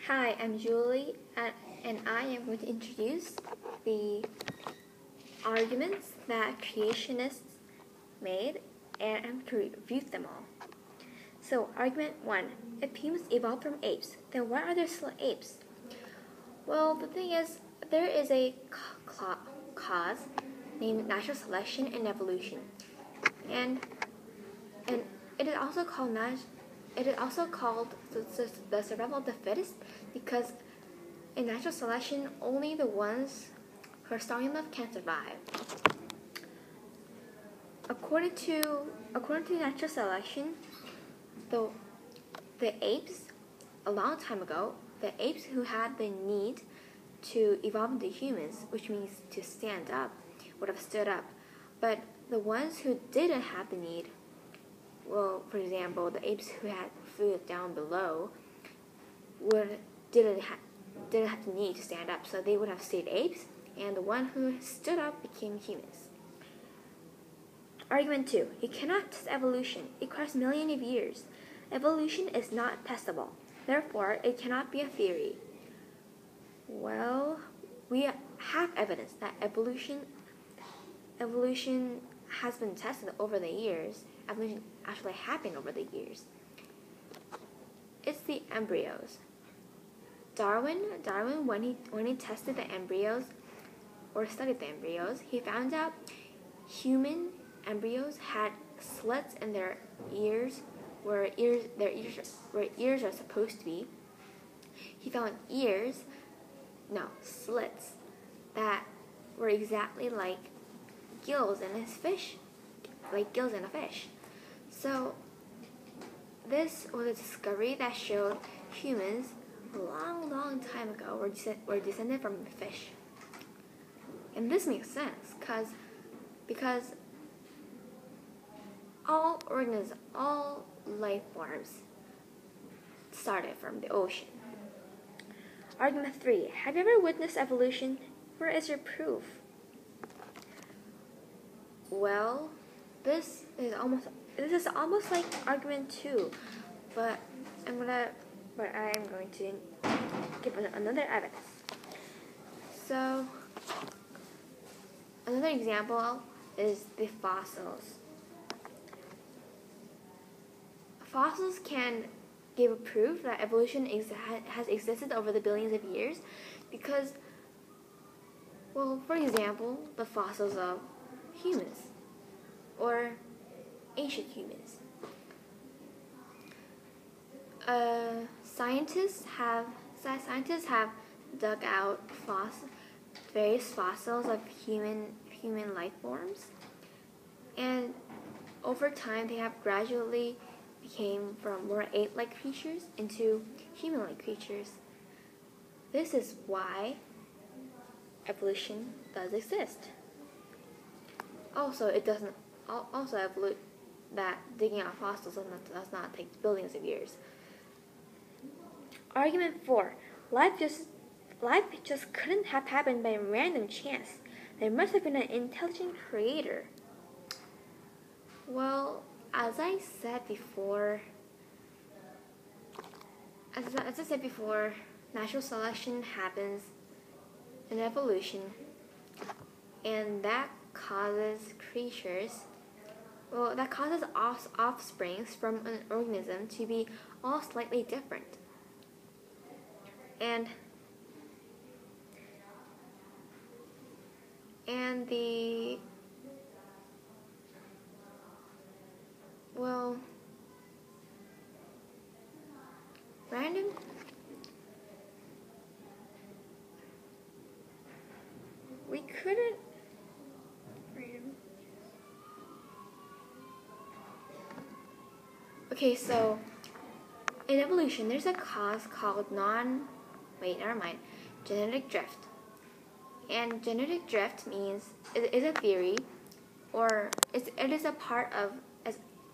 Hi, I'm Julie, and I am going to introduce the arguments that creationists made, and I'm going to refute them all. So, argument 1. If humans evolved from apes, then why are there still apes? Well, the thing is, there is a cause named natural selection and evolution, and it is also called the survival of the fittest because in natural selection, only the ones who are strong enough can survive. According to natural selection, the apes, a long time ago, the apes who had the need to evolve into humans, which means to stand up, would have stood up. But the ones who didn't have the need, well, for example, the apes who had food down below, didn't have the need to stand up, so they would have stayed apes, and the one who stood up became humans. Argument 2. You cannot test evolution. It requires millions of years. Evolution is not testable. Therefore, it cannot be a theory. Well, we have evidence that evolution has been tested over the years. Evolution actually happened over the years. It's the embryos. Darwin, when he tested the embryos or studied the embryos, he found out human embryos had slits in their ears where ears are supposed to be. He found slits that were exactly like gills in a fish. So this was a discovery that showed humans a long time ago were descended from fish. And this makes sense because all life forms started from the ocean. Argument 3. Have you ever witnessed evolution? Where is your proof? Well, this is almost like argument 2, but I'm going to give another evidence. So, another example is the fossils. Fossils can give a proof that evolution has existed over the billions of years because, well, for example, the fossils of humans or ancient humans. Scientists have dug out various fossils of human life forms, and over time they have gradually became from more ape-like creatures into human-like creatures. This is why evolution does exist. Also, that digging out fossils does not take billions of years. Argument 4. Life just couldn't have happened by random chance. There must have been an intelligent creator. Well, as I said before, natural selection happens in evolution, and that causes offsprings from an organism to be all slightly different. And the random we couldn't Okay, so in evolution there's a cause called genetic drift. And genetic drift is a theory, or it is a part of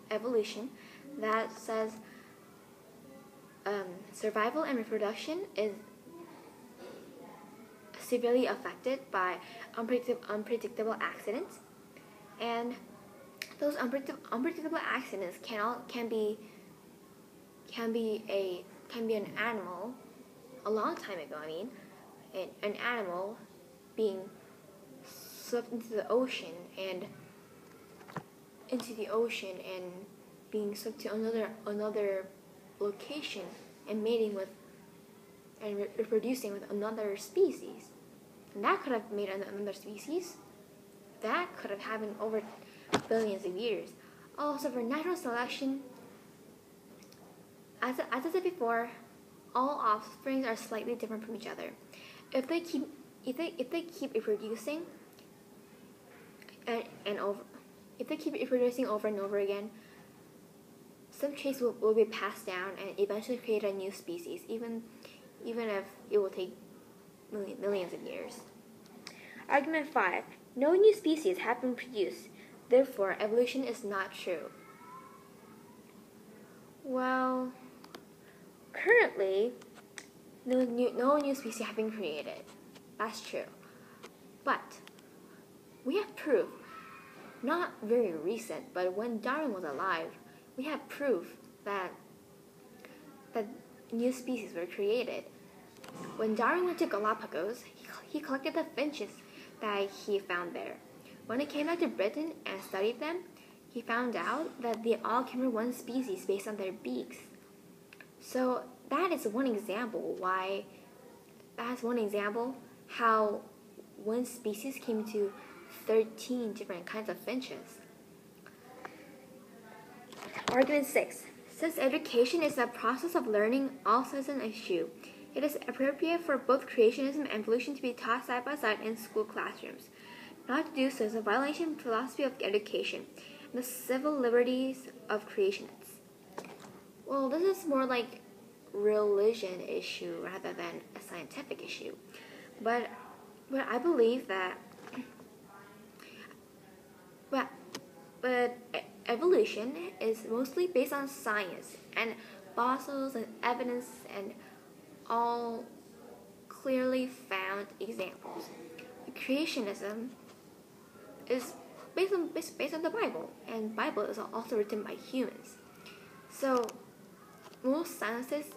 evolution that says survival and reproduction is severely affected by unpredictable accidents, and those unpredictable accidents can be an animal a long time ago, an animal being swept into the ocean and being swept to another location and mating with and reproducing with another species. And that could have made another species. That could have happened over billions of years. Also, for natural selection, as I said before, all offspring are slightly different from each other. If they keep reproducing if they keep reproducing over and over again, some traits will be passed down and eventually create a new species, even if it will take millions of years. Argument 5. No new species have been produced, therefore evolution is not true. Well, currently, no new species have been created. That's true. But we have proof, not very recent, but when Darwin was alive, we have proof that new species were created. When Darwin went to Galapagos, he collected the finches that he found there. When he came back to Britain and studied them, he found out that they all came from one species based on their beaks. So that is one example how one species came to 13 different kinds of finches. Argument 6. Since education is a process of learning, also is an issue. It is appropriate for both creationism and evolution to be taught side by side in school classrooms. Not to do so is a violation of the philosophy of education and the civil liberties of creationists. Well, this is more like religion issue rather than a scientific issue. But I believe that but evolution is mostly based on science and fossils and evidence and all clearly found examples. Creationism is based on the Bible, and the Bible is also written by humans. So most scientists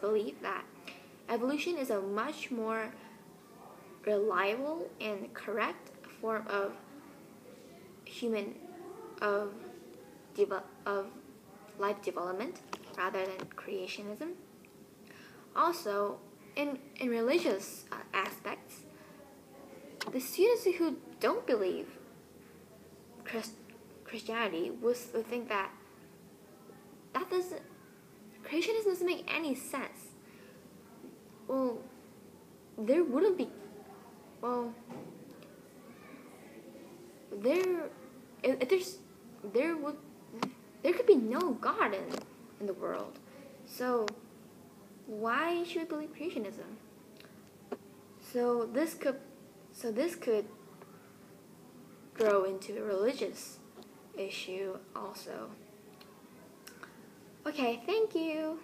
believe that evolution is a much more reliable and correct form of life development rather than creationism. Also, in religious aspects, the students who don't believe Christianity would think that creationism doesn't make any sense. Well, there wouldn't be. Well, there could be no God in the world. So why should we believe creationism? So this could grow into a religious issue also. Okay, thank you.